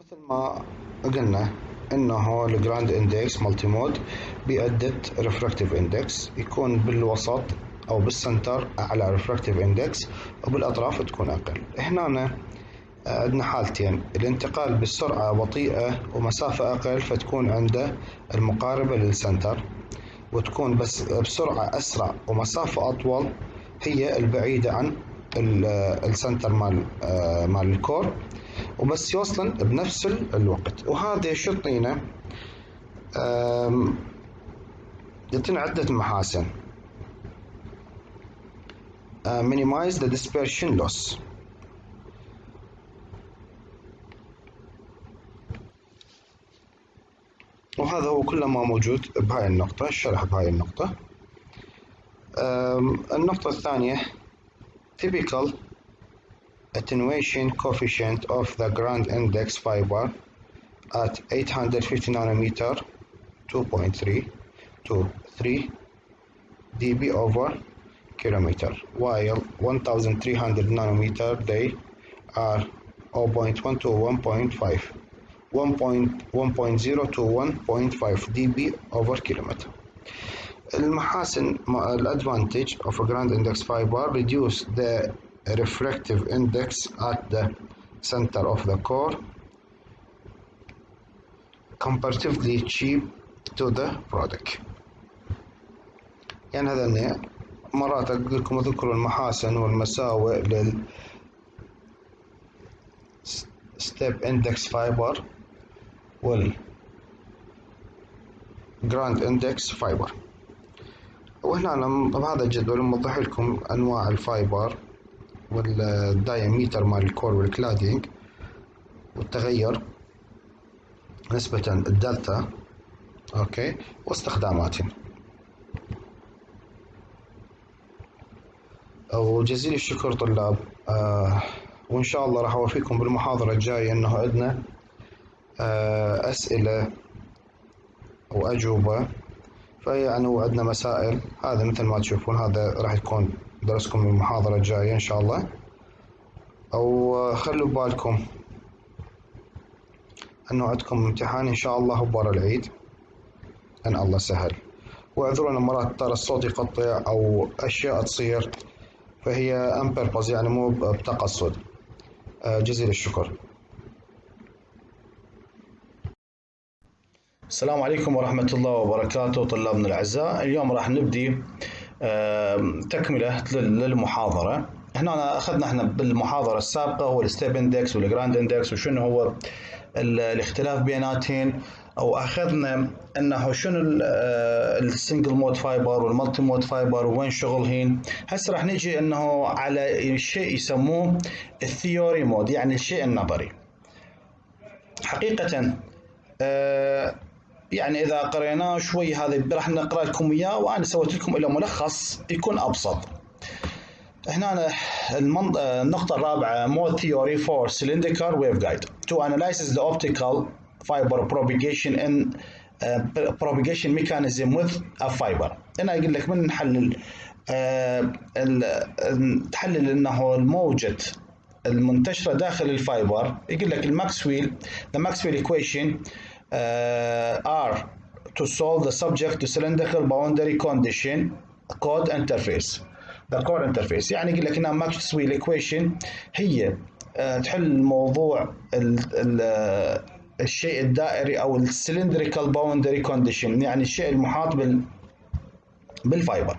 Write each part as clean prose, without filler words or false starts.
مثل ما قلنا انه الجراند اندكس مالتي مود بيأدت ريفراكتيف اندكس يكون بالوسط او بالسنتر اعلى ريفراكتيف اندكس وبالاطراف تكون اقل. هنا عندنا حالتين، الانتقال بالسرعة بطيئة ومسافة اقل فتكون عنده المقاربة للسنتر، وتكون بس بسرعة اسرع ومسافة اطول هي البعيدة عن السنتر مال الكور، وبس يوصلن بنفس الوقت. وهذا شو يعطينا؟ يعطينا عدة محاسن. minimize the dispersion loss. وهذا هو كل ما موجود بهاي النقطة، الشرح بهاي النقطة. النقطة الثانية typical attenuation coefficient of the ground index fiber at 850 nanometer 2.3 to 3 dB over kilometer, while 1300 nanometer they are 0.1 to 1.5 1.0 to 1.5 dB over kilometer. المحاسن advantage of a ground index fiber reduce the refractive index at the center of the core comparatively cheap to the product. يعني هذا مرات أقول لكم اذكروا المحاسن والمساوئ لل step index fiber وال grand index fiber. وهنا أنا بهذا الجدول موضح لكم أنواع الفايبر والدايمتر مال الكور والكلادينج والتغير نسبة الدلتا أوكي واستخداماتهم. وجزيل الشكر طلاب. وإن شاء الله راح أوفيكم بالمحاضرة الجاية أنه عندنا أسئلة وأجوبة، فيعني وعندنا مسائل. هذا مثل ما تشوفون هذا راح يكون درسكم بالمحاضرة الجاية إن شاء الله. أو خلوا بالكم أنه عندكم امتحان إن شاء الله برا العيد إن الله سهل. واعذرونا مرات ترى الصوت يقطع أو أشياء تصير، فهي أمبربز يعني مو بتقصد. جزيل الشكر. السلام عليكم ورحمة الله وبركاته طلابنا الأعزاء. اليوم راح نبدي تكملة للمحاضرة. هنا أخذنا بالمحاضرة السابقة هو الستيب اندكس والجراند اندكس وشنو هو الاختلاف بيناتهم، أو أخذنا أنه شنو السنجل مود فايبر والمالتي مود فايبر وين شغلهن. هسه راح نجي أنه على شيء يسموه الثيوري مود، يعني الشيء النظري. حقيقة يعني إذا قريناه شوي هذا راح نقرأ لكم إياه، وأنا سويت لكم له ملخص يكون أبسط. هنا النقطة الرابعة mode theory for cylindrical waveguide to analyze the optical fiber propagation in propagation mechanism with a fiber. هنا يقول لك من نحلل تحلل انه الموجة المنتشرة داخل الفايبر. يقول لك الماكسويل the Maxwell equation are to solve the subject to cylindrical boundary condition code interface the core interface. يعني يقول لك انها ماكسويل ايكويشن هي تحل موضوع الشيء الدائري او السلندريكال باوندري كونديشن، يعني الشيء المحاط بالفايبر.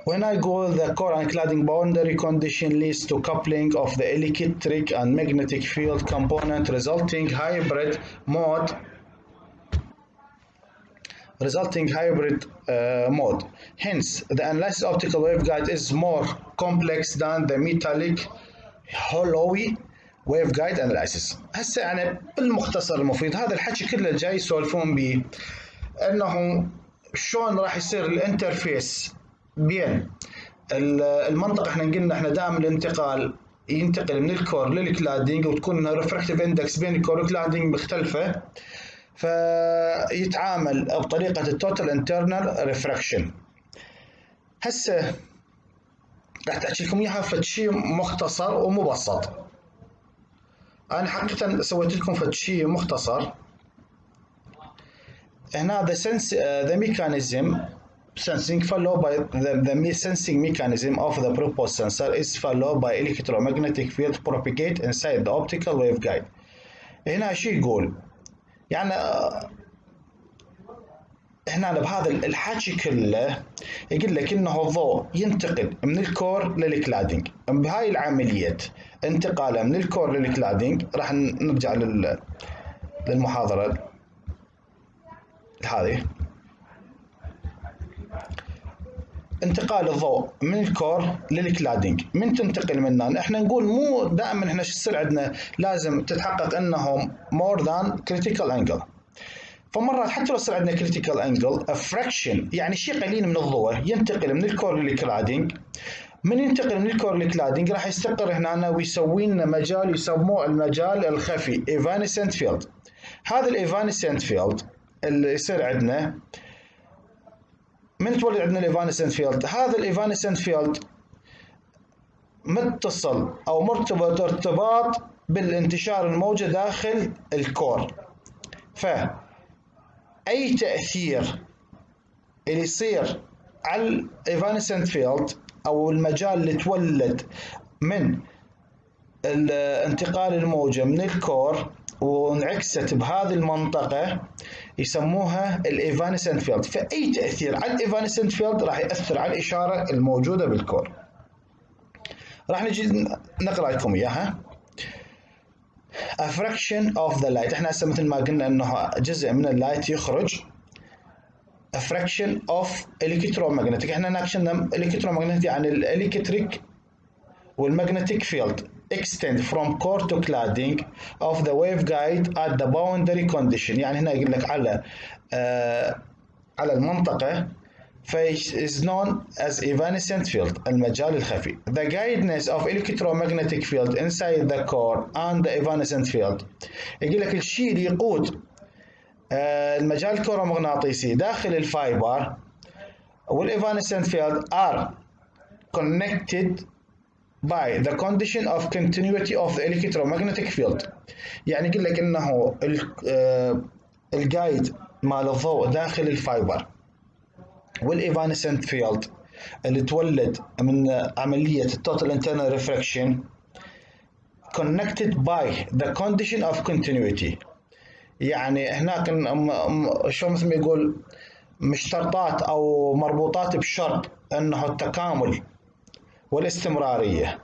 وهنا يقول the core and cladding boundary condition leads to coupling of the electric and magnetic field component resulting hybrid mode. Hence, the analysis optical waveguide is more complex than the metallic hollowy waveguide analysis. هسه يعني بالمختصر المفيد هذا الحكي كله جاي يسولفون به انه شلون راح يصير الانترفيس بين المنطقه. احنا قلنا احنا دائما الانتقال ينتقل من الكور للكلادينج، وتكون ريفراكتيف اندكس بين الكور والكلادينج مختلفه، فيتعامل بطريقة التوتال انترنال ريفراكشن. هسه راح تحكي لكم اياها في شيء مختصر ومبسط. أنا حقيقة سويت لكم فد شيء مختصر. هنا the mechanism sensing followed by the sensing mechanism of the proposed sensor is followed by electromagnetic field propagate inside the optical waveguide. هنا شو يقول؟ يعني هنا بهذا الحكي كله يقول لك انه الضوء ينتقل من الكور للكلادنج. بهاي العملية انتقاله من الكور للكلادنج راح نرجع للمحاضرة هذه. انتقال الضوء من الكور للكلادنج، من تنتقل منه؟ احنا نقول مو دائما احنا شو يصير عندنا، لازم تتحقق انه more than critical angle. فمرات حتى لو صار عندنا critical angle fraction يعني شيء قليل من الضوء ينتقل من الكور للكلادنج. من ينتقل من الكور للكلادنج راح يستقر هنا ويسوي لنا مجال يسموه المجال الخفي evanescent field. هذا الايفانسنت فيلد اللي يصير عندنا من تولد عندنا الايفانسنت فيلد، هذا الايفانسنت فيلد متصل او مرتبط ارتباط بالانتشار الموجة داخل الكور. فأي تأثير اللي يصير على الايفانسنت فيلد او المجال اللي تولد من انتقال الموجة من الكور وانعكست بهذه المنطقة يسموها الايفانسنت فيلد. فأي تأثير على الايفانسنت فيلد راح يأثر على الإشارة الموجودة بالكور. راح نجي نقرأ لكم إياها. A fraction of the light، احنا هسه مثل ما قلنا انه جزء من اللايت يخرج. A fraction of electromagnetic، احنا ناقشنا electromagnetic يعني الالكتريك والمagnetic field extend from core to cladding of the waveguide at the boundary condition. يعني هنا يقول لك على المنطقة is known as evanescent field المجال الخفي. The guidance of electromagnetic field inside the core and the evanescent field، يقول لك الشيء اللي يقود المجال الكهرومغناطيسي داخل الفايبر والايفانسنت فيلد are connected by the condition of continuity of the electromagnetic field. يعني يقول لك انه الجايد مال الضوء داخل الفايبر والايفانسنت فيلد اللي تولد من عملية التوتال انترنال ريفراكشن connected by the condition of continuity. يعني هناك شو مثل ما يقول مشترطات او مربوطات بشرط انه التكامل والاستمرارية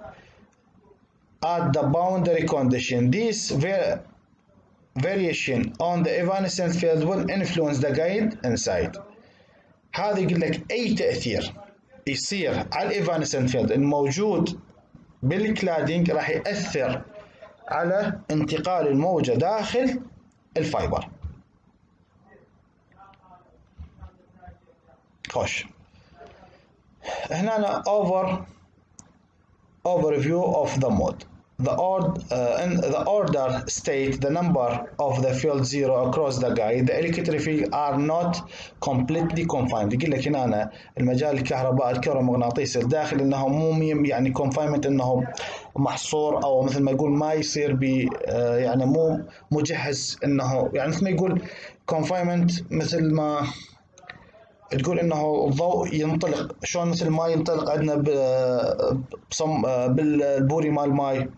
at the boundary condition. This variation on the evanescent field will influence the guide inside. هذا يقول لك أي تأثير يصير على الايفانسنت فيلد الموجود بالكلادينج راح يأثر على انتقال الموجة داخل الفايبر. خوش هنا أنا overview of the mode. In the order state the number of the field zero across the guide. The electric field are not completely confined. يقول لك هنا أنا المجال الكهرباء الكهرومغناطيسي الداخل انه مو يعني confinement انه محصور او مثل ما يقول ما يصير ب يعني مو مجهز انه يعني مثل ما يقول confinement مثل ما تقول انه الضوء ينطلق شلون مثل ما ينطلق عندنا بالبوري مال ماي.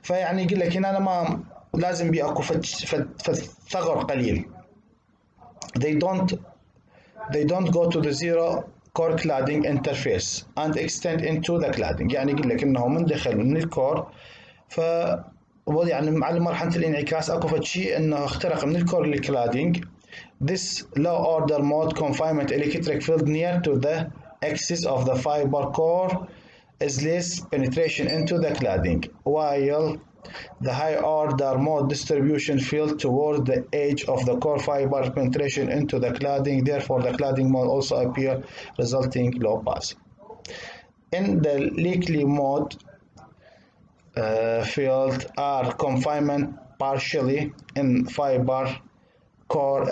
فيعني يقول لك هنا أنا ما لازم بي اكو ثغر قليل. they don't go to the zero core cladding interface and extend into the cladding. يعني يقول لك انه من دخل من الكور ف يعني مع مرحلة الانعكاس اكو شيء انه اخترق من الكور للكلادينج. This low order mode confinement electric field near to the axis of the fiber core is less penetration into the cladding, while the high order mode distribution field toward the edge of the core fiber penetration into the cladding. Therefore, the cladding mode also appear resulting low pass. In the Likely mode field are confinement partially in fiber core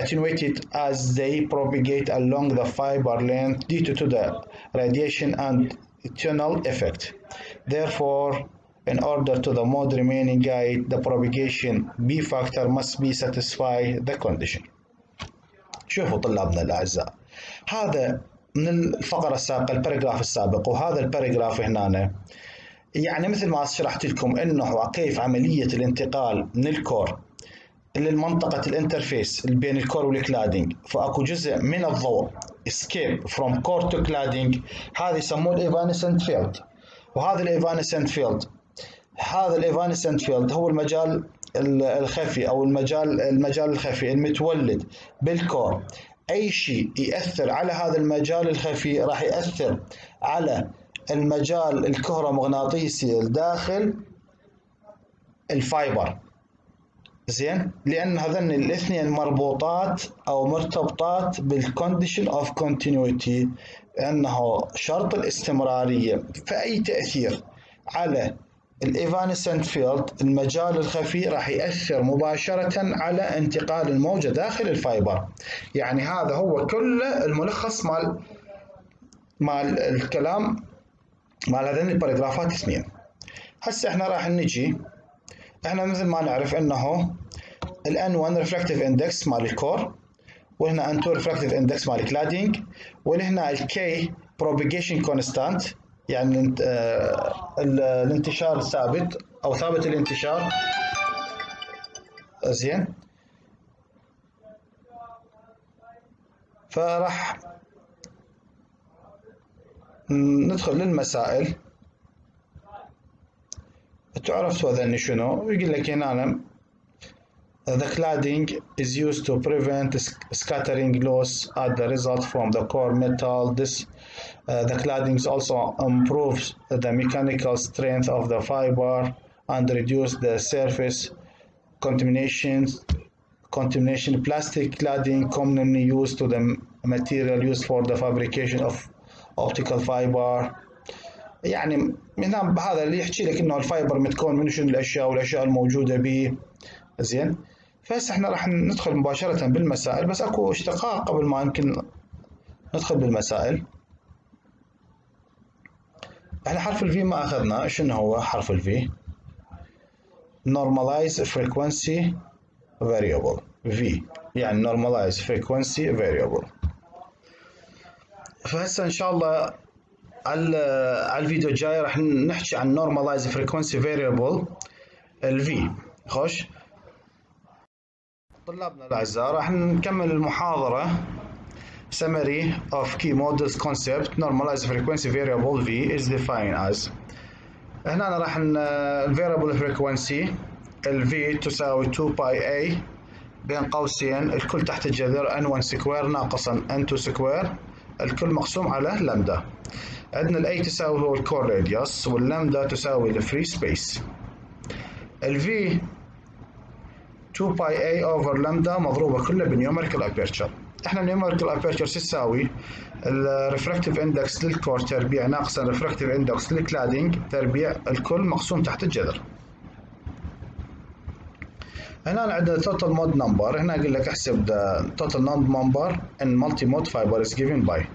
attenuated as they propagate along the fiber length due to the radiation and tunnel effect. Therefore, in order to the mode remaining guide the propagation B factor must be satisfy the condition. شوفوا طلابنا الأعزاء، هذا من الفقرة السابقة الباراجراف السابق، وهذا الباراجراف هنا يعني مثل ما شرحت لكم انه كيف عملية الانتقال من الكور للمنطقة الانترفيس اللي بين الكور والكلادينج، فاكو جزء من الضوء escape from core to cladding، هذا يسموه الايفانسنت فيلد. وهذا الايفانسنت فيلد، هذا الايفانسنت فيلد هو المجال الخفي او المجال الخفي المتولد بالكور. اي شيء يأثر على هذا المجال الخفي راح يأثر على المجال الكهرومغناطيسي الداخل الفايبر. زين، لان هذين الاثنين مربوطات او مرتبطات بالكونديشن اوف كونتينيوتي، انه شرط الاستمراريه. فاي تاثير على الايفانسنت فيلد المجال الخفي راح ياثر مباشره على انتقال الموجه داخل الفايبر. يعني هذا هو كل الملخص مال الكلام مال هذين الباراجرافات اثنين. هسه احنا راح نجي، احنا مثل ما نعرف انه ال N1 refractive index مال الكور، وهنا N2 refractive index مال الكلادينج، وهنا ال K propagation constant يعني الانتشار الثابت او ثابت الانتشار. زين، فراح ندخل للمسائل. تعرفتوا هذا شنو؟ يقول لك هنا the cladding is used to prevent scattering loss as the result from the core metal. The cladding also improves the mechanical strength of the fiber and reduce the surface contamination. Plastic cladding commonly used to the material used for the fabrication of optical fiber. يعني من هذا اللي يحكي لك انه الفايبر متكون من شنو الاشياء والاشياء الموجوده به. زين، فهسه احنا راح ندخل مباشره بالمسائل، بس اكو اشتقاق قبل ما يمكن ندخل بالمسائل. احنا حرف الفي ما اخذنا، شنو هو حرف الفي؟ normalize frequency variable V، يعني normalize frequency variable. فهسه ان شاء الله على الفيديو الجاي راح نحكي عن normalize frequency variable ال V. خوش طلابنا الاعزاء، راح نكمل المحاضره summary of key models concept. normalize frequency variable V is defined as، هنا راح variable frequency ال V تساوي 2 باي A بين قوسين الكل تحت الجذر N1 سكوير ناقصا N2 سكوير الكل مقسوم على لامدا. عندنا ال A تساوي هو الكور راديوس، واللامدا تساوي الفري سبيس. ال V 2 باي A over لامدا مضروبة كلها بالنيوميريكال ابيرتشر. احنا النيوميريكال ابيرتشر شو تساوي؟ الريفراكتيف اندكس للكور تربيع ناقص الريفراكتيف اندكس للكلادينج تربيع الكل مقسوم تحت الجذر. هنا عندنا total mode number، هنا اقول لك احسب the total node number in multi-mode fiber is given by،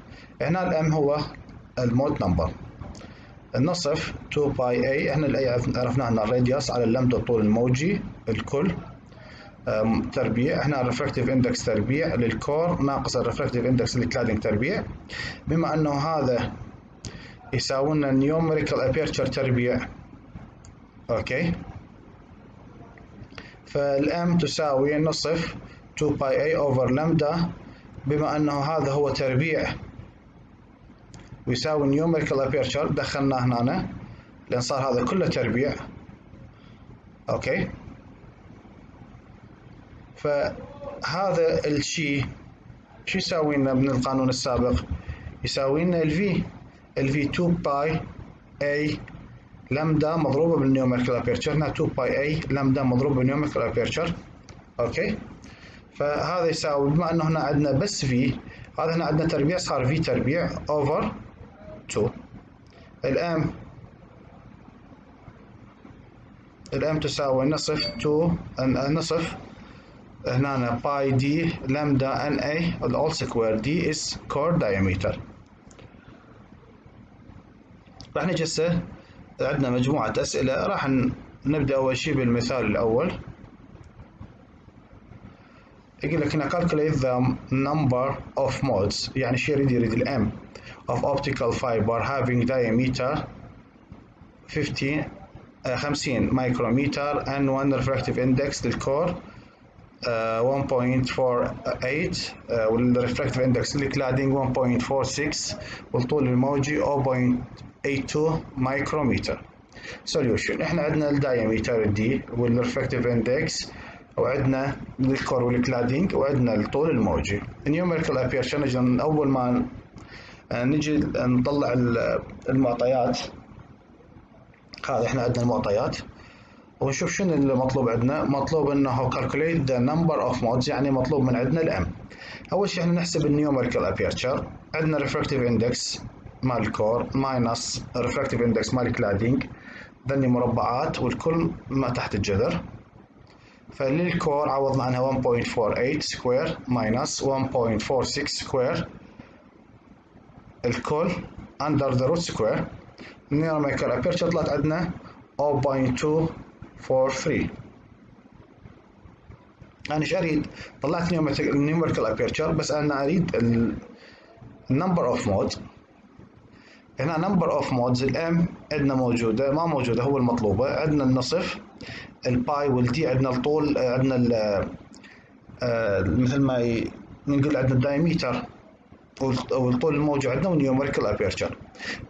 هنا الام هو المود نمبر، النصف 2 باي A، احنا الاي عرفنا ان الراديوس على اللامدا الطول الموجي الكل تربيع، هنا الريفراكتيف اندكس تربيع للكور ناقص الريفراكتيف اندكس للكلادينج تربيع، بما انه هذا يساوي لنا نيوميريكال ابيرتشر تربيع. اوكي، فالام تساوي نصف 2 باي A over لامدا، بما انه هذا هو تربيع ويساوي نيوميريكال ابيرتشر دخلناه هنا لان صار هذا كله تربيع. اوكي، فهذا الشيء شو يساوي لنا من القانون السابق؟ يساوي لنا الفي 2 باي A لامدا مضروبه بالنيوميريكال ابيرتشر، هنا 2 باي A لامدا مضروبه بالنيوميريكال ابيرتشر. اوكي، فهذا يساوي بما انه هنا عندنا بس في، هذا هنا عندنا تربيع صار في تربيع اوفر 2. الام تساوي نصف 2 نصف هنا باي دي لامدا ان اي الاول سكوير دي از كور دايمتر. راح نجي هسه عندنا مجموعة أسئلة. راح نبدأ أول شيء بالمثال الأول. يقول لك هنا calculate the number of modes، يعني شيء يريد الام of optical fiber having diameter 50 micrometer and one refractive index للكور 1.48 والريفراكتيف اندكس للكلادينج 1.46 والطول الموجي 0.82 مايكرومتر. سوليوشن، احنا عندنا الدايمتر دي والريفراكتيف اندكس وعندنا الكور والكلادينج وعندنا الطول الموجي. نيوميريكال ابيرشر، نجي اول ما نجي نطلع المعطيات. هذا احنا عندنا المعطيات ونشوف شنو المطلوب عندنا. مطلوب انه calculate the number of modes، يعني مطلوب من عندنا الام. اول شيء احنا نحسب النيوميريكال ابيرشر. عندنا ريفراكتيف اندكس مال الكور ماينس ريفراكتيف اندكس مال الكلادينج، ذني مربعات والكل ما تحت الجذر. فللكور عوضنا عنها 1.48 سكوير ماينس 1.46 سكوير الكل under the root square. النيوميريكال ابيرشر طلعت عندنا 0.243. أنا إيش أريد؟ طلعت نيوميريكال ابيرشر، بس أنا أريد النمبر أوف مود. هنا نمبر أوف مودز الام عندنا موجودة ما موجودة، هو المطلوبة. عندنا النصف الباي والدي، عندنا الطول، عندنا مثل ما نقول عندنا الدايمتر والطول الموجود عندنا والنيوميريكال ابيرشر.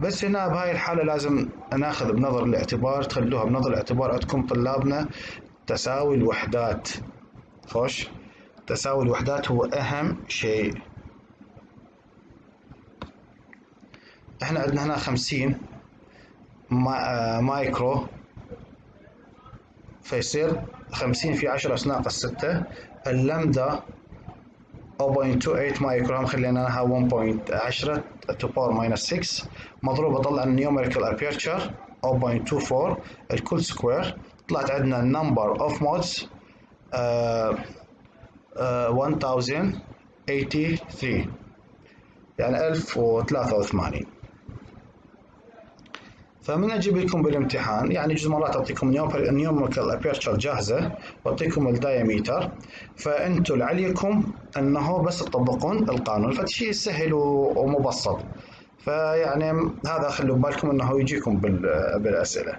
بس هنا بهاي الحالة لازم ناخذ بنظر الاعتبار، تخلوها بنظر الاعتبار عندكم طلابنا تساوي الوحدات. خوش، تساوي الوحدات هو أهم شيء. احنا عندنا هنا 50 مايكرو، فيصير 50 في 10 ناقص 6. اللمدا 0.28 مايكرو، خليناها 1.10 to power minus 6 مضروبة. طلع النيوميريكال ابيرشر 0.24 الكل سكوير. طلعت عندنا النمبر اوف مودز 1083، يعني 1083. فمن اجيب لكم بالامتحان، يعني جزء مرات اعطيكم نيوميريكال ابيرشر جاهزه واعطيكم الدايمتر، فانتم اللي عليكم انه بس تطبقون القانون، فشيء سهل ومبسط. فيعني هذا خلوا بالكم انه يجيكم بالاسئله.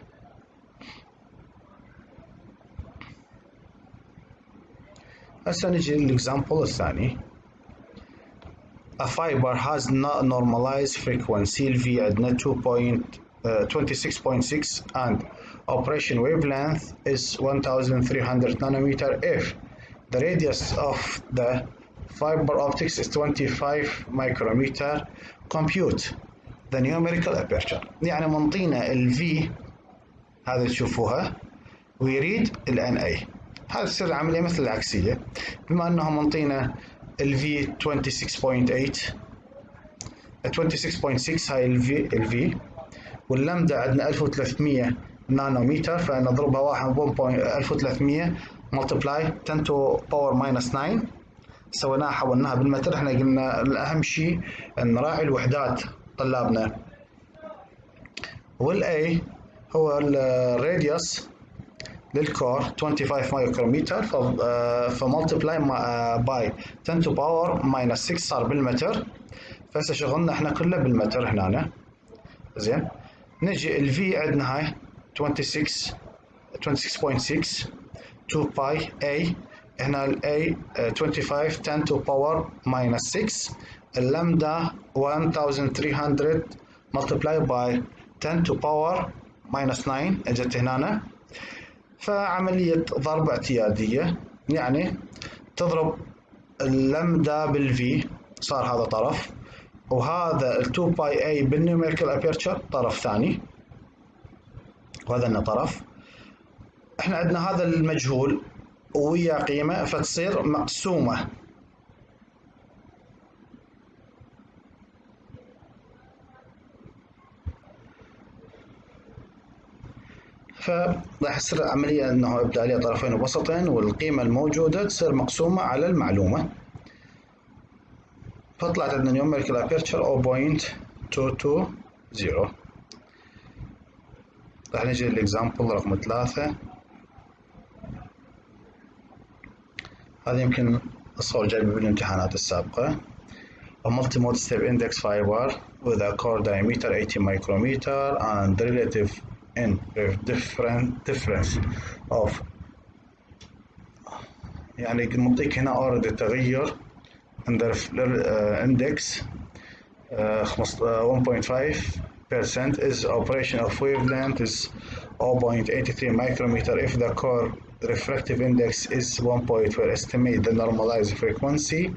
هسه نجي للاكزامبل الثاني. A fiber has not normalized frequency V عندنا 26.6 and operation wavelength is 1300 nanometer if the radius of the fiber optics is 25 micrometer. Compute the numerical aperture. يعني منطينا ال V هذا تشوفوها ويريد ال NA. هذا تصير العملية مثل العكسية، بما أنه منطينا ال V 26.6 هاي ال V واللمدة عندنا 1300 نانومتر، فنضربها 1300 multiply 10 to power minus 9. سويناها حولناها بالمتر. احنا قلنا الأهم شيء نراعي الوحدات طلابنا. والA هو الراديوس للكور 25 مايكرومتر، فمultiply باي 10 to power minus 6 صار بالمتر. فهسه شغلنا احنا كله بالمتر هنا. زين، نجي ال V عندنا هاي 26.6 2 باي A. هنا ال A 25 10 to power minus 6. اللمدة 1300 multiply by 10 to power minus 9 اجت هنا. فعملية ضرب اعتيادية، يعني تضرب اللمدة بالV صار هذا طرف، وهذا ال 2 باي A بالنيوميريكال ابيرشر طرف ثاني، وهذا لنا طرف. احنا عندنا هذا المجهول ويا قيمة، فتصير مقسومة. فراح تصير العملية انه ابدا عليها طرفين ووسطين، والقيمة الموجودة تصير مقسومة على المعلومة. فطلعت عندنا نيوميريكال ابيرشر 0.220. راح نجي للإكزامبل رقم 3. هذا يمكن الصور جايبه بالامتحانات السابقة. A multi-mode step index fiber with a core diameter 80 micrometer and relative in difference of يعني منطيك هنا already تغير in the index 1.5% is operation of wavelength is 0.83 micrometer if the core refractive index is 1.4. Estimate the normalized frequency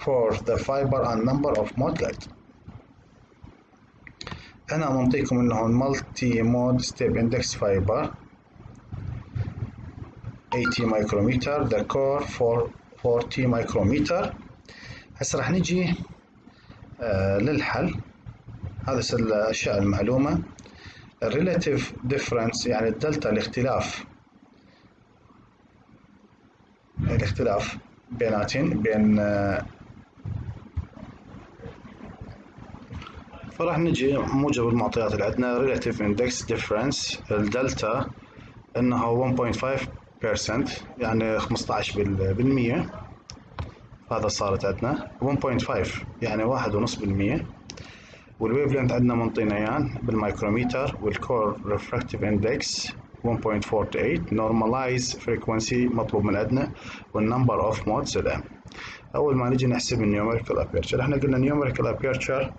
for the fiber and number of mode guide. أنا منطيكم إنه multi mode step index fiber 80 micrometer the core for 40 micrometer. هسه راح نجي للحل. هذا الأشياء المعلومة. relative difference يعني الدلتا الاختلاف بين فراح نجي موجب المعطيات اللي عندنا relative index difference الدلتا انه 1.5% يعني 15%. هذا صارت عندنا 1.5 يعني 1.5%. والويف لينث عندنا منطينا اياه بالمايكروميتر والكور ريفراكتيف اندكس 1.48 نورمالايز فريكونسي مطلوب من عندنا والنمبر اوف مودز الان. اول ما نجي نحسب النيوميريكال ابيرتشر احنا قلنا النيوميريكال ابيرتشر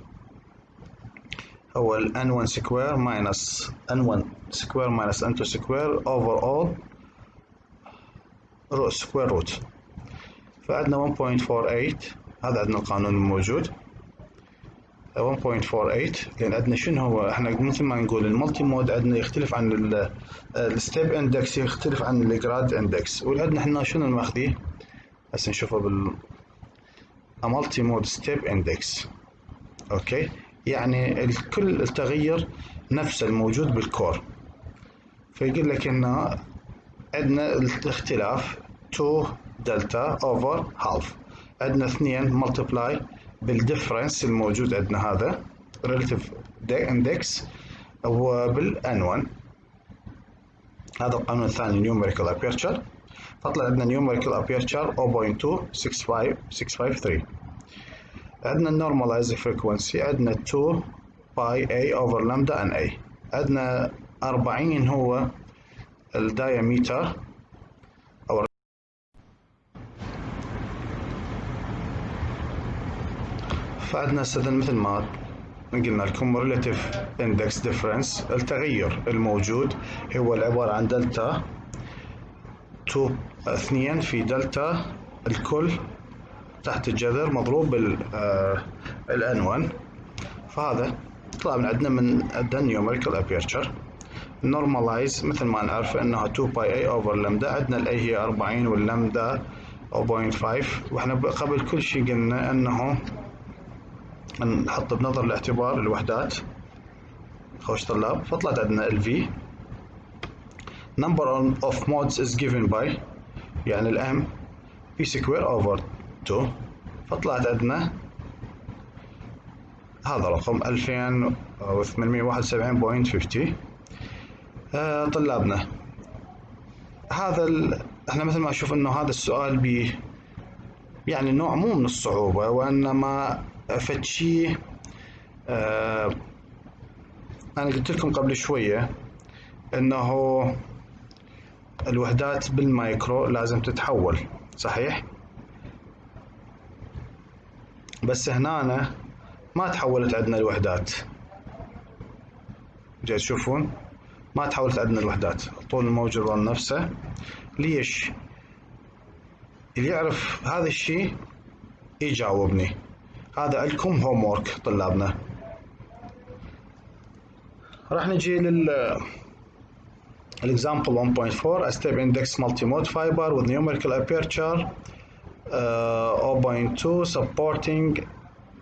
هو ال n1 سكوير ماينس n1 سكوير ماينس n2 سكوير اوفر اول سكوير روت. فعندنا 1.48 هذا عندنا القانون الموجود 1.48 لان عندنا شنو هو احنا مثل ما نقول المالتي مود عندنا يختلف عن الستيب اندكس يختلف عن الجراد اندكس. وعندنا احنا شنو ماخذيه هسه نشوفه بال مالتي مود ستيب اندكس. اوكي يعني الكل التغير نفس الموجود بالكور. فيقول لك انه عندنا الاختلاف 2 دلتا اوفر هالف. عندنا 2 ملتبلاي بالديفرنس الموجود عندنا هذا relative index وبالN1. هذا القانون الثاني numerical aperture. فطلع عندنا numerical aperture 0.2653. عندنا normalized frequency عندنا 2 باي A over lambda and A. عندنا 40 هو الدايمتر أو فعندنا مثل ما قلنا لكم relative index difference التغير الموجود هو عبارة عن دلتا 2 في دلتا الكل تحت الجذر مضروب بالN1. فهذا طلع من عندنا numerical aperture. normalize مثل ما نعرف انها 2 باي A over lambda. عندنا ال A هي 40 واللامدا 0.5 واحنا قبل كل شيء قلنا انه نحط بنظر الاعتبار الوحدات خوش طلاب. فطلعت عندنا ال V number of modes is given by يعني ال M P square over 2. فطلعت عندنا هذا رقم 2871.50. طلابنا هذا احنا مثل ما نشوف انه هذا السؤال يعني نوع مو من الصعوبة وانما فد شيء انا قلت لكم قبل شوية انه الوحدات بالمايكرو لازم تتحول صحيح. بس هنا ما تحولت عندنا الوحدات. جاي تشوفون ما تحولت عندنا الوحدات طول الموجود نفسه. ليش؟ اللي يعرف هذا الشيء يجاوبني. هذا لكم هوم وورك طلابنا. راح نجي example 1.4 a step index multi-mode fiber with numerical aperture 0.2 supporting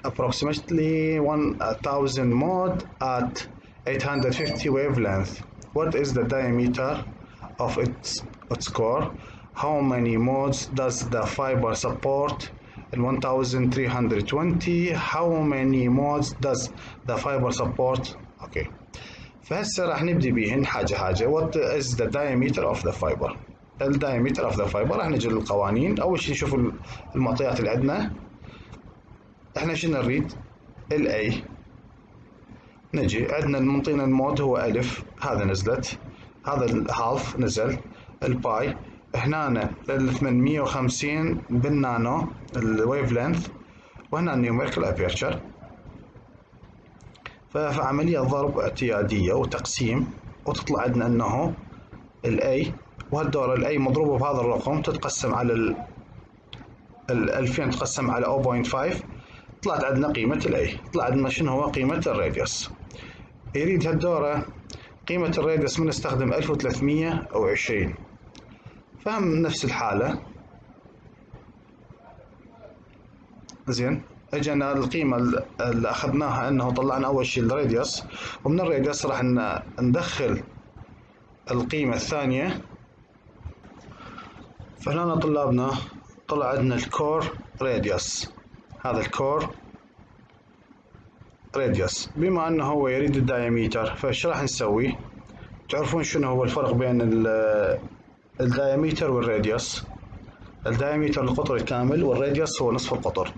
approximately 1000 mode at 850 wavelength. What is the diameter of its core? How many modes does the fiber support? 1320. How many modes does the fiber support? Okay. فهسه راح نبدي بيهن حاجة what is the diameter of the fiber. diameter of the fiber راح نجي للقوانين. أول شيء نشوف المعطيات اللي عندنا. احنا شنو نريد؟ A. نجي عندنا المنطينا المود هو ألف، هذا نزلت، هذا الهالف نزل، الباي هنا ال 850 بالنانو الويف لينث، وهنا النيوميريكال ابيرتشر. فعملية ضرب اعتيادية وتقسيم، وتطلع عندنا انه الاي، وهالدورة الاي مضروبة بهذا الرقم تتقسم على ال 2000 تقسم على 0.5، طلعت عندنا قيمة الاي. طلع عندنا شنو هو قيمة الراديوس. يريد هالدورة قيمة الراديوس من نستخدم 1320. فهم نفس الحالة. زين، اجينا القيمة اللي اخذناها انه طلعنا اول شيء الراديوس، ومن الراديوس راح ندخل القيمة الثانية. فهنا طلابنا طلع عندنا الكور راديوس، هذا الكور راديوس. بما انه هو يريد الدايمتر، فايش راح نسوي؟ تعرفون شنو هو الفرق بين الدايمتر والراديوس؟ الدايمتر القطر الكامل، والراديوس هو نصف القطر.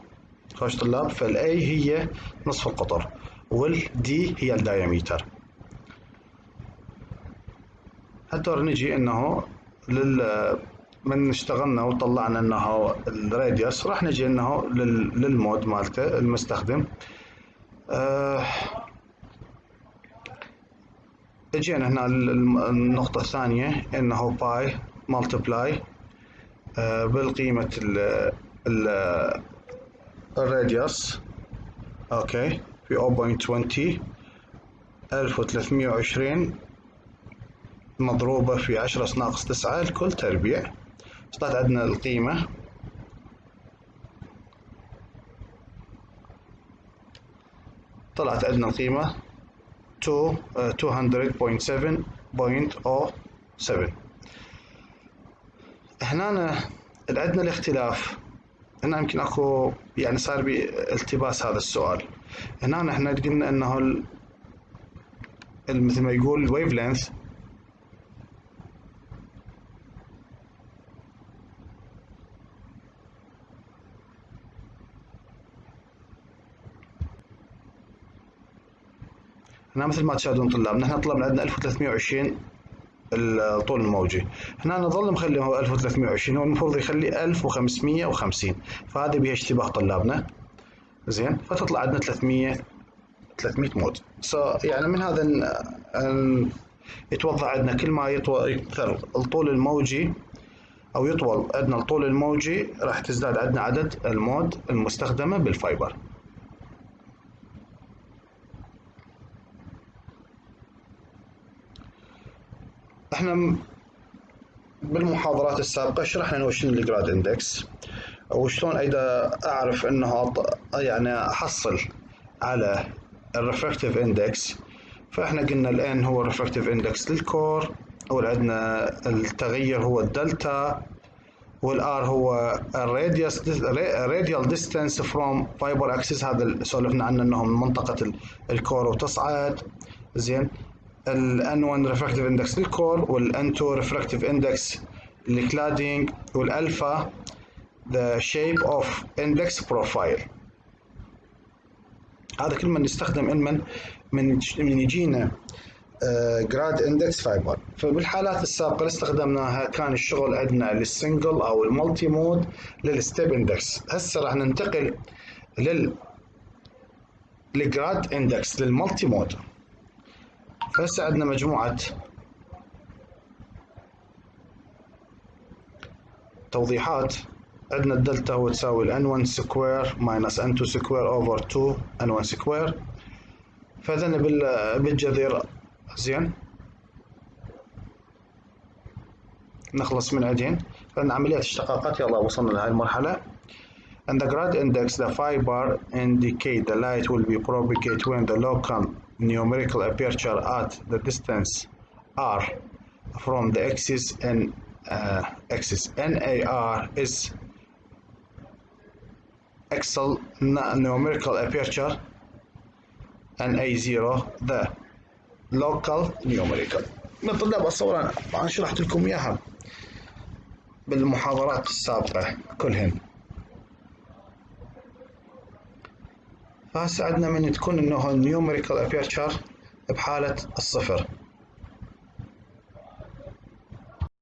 خوش طلاب، فالاي هي نصف القطر، والدي هي الدايمتر. هالدور نجي انه من اشتغلنا وطلعنا انه الراديوس، راح نجي انه للمود مالته المستخدم. اجينا هنا النقطة الثانية انه باي مالتبلاي بالقيمة الراديوس، اوكي، في 0.20 1320 مضروبة في 10 ناقص 9 الكل تربيع. طلعت عندنا القيمة طلعت عندنا القيمة 200.7.07. هنا عندنا الاختلاف. هنا يمكن اكو يعني صار بي التباس هذا السؤال. هنا احنا قلنا انه مثل ما يقول الويف لينث هنا مثل ما تشاهدون طلاب، نحن طلبنا عندنا 1320 الطول الموجي. هنا نظل مخليه هو 1320، هو المفروض يخلي 1550، فهذا بها اشتباه طلابنا. زين، فتطلع عندنا 300 مود. يعني من هذا يتوضح عندنا كل ما يكثر الطول الموجي او يطول عندنا الطول الموجي، راح تزداد عندنا عدد المود المستخدمة بالفايبر. احنا بالمحاضرات السابقة شرحنا انه شنو الجراد اندكس، وشلون اذا اعرف انه يعني احصل على الريفراكتيف اندكس. فاحنا قلنا الان هو الريفراكتيف اندكس للكور، وعندنا التغير هو الدلتا، والار هو الراديال ديستانس فروم فايبر اكسس، هذا سولفنا عنه انه من منطقة الكور وتصعد. زين، الN1 refractive index للكور، والN2 refractive index للكلادينج، والألفا the shape of index profile. هذا كل من نستخدم من يجينا جراد اندكس فايبر. فبالحالات السابقة اللي استخدمناها كان الشغل عندنا للسنجل او المالتي مود للستيب اندكس. هسه راح ننتقل للجراد اندكس للمالتي مود. فهسه عندنا مجموعة توضيحات. عندنا الدلتا هو تساوي ال N1 سكوير ماينس N2 سكوير اوفر 2 N1 سكوير. فهذا بالجذر. زين، نخلص من عندهن لأن عمليات اشتقاقات. يلا وصلنا لهذه المرحلة. And the grad index, the fiber indicate the light will be propagated when the local numerical aperture at the distance r from the axis and axis NAR is axial numerical aperture, and A0 the local numerical. من طلاب أصور أنا شرحت لكم إياها بالمحاضرات السابقة كلهن. فهسه عندنا من تكون إنه numerical aperture بحالة الصفر.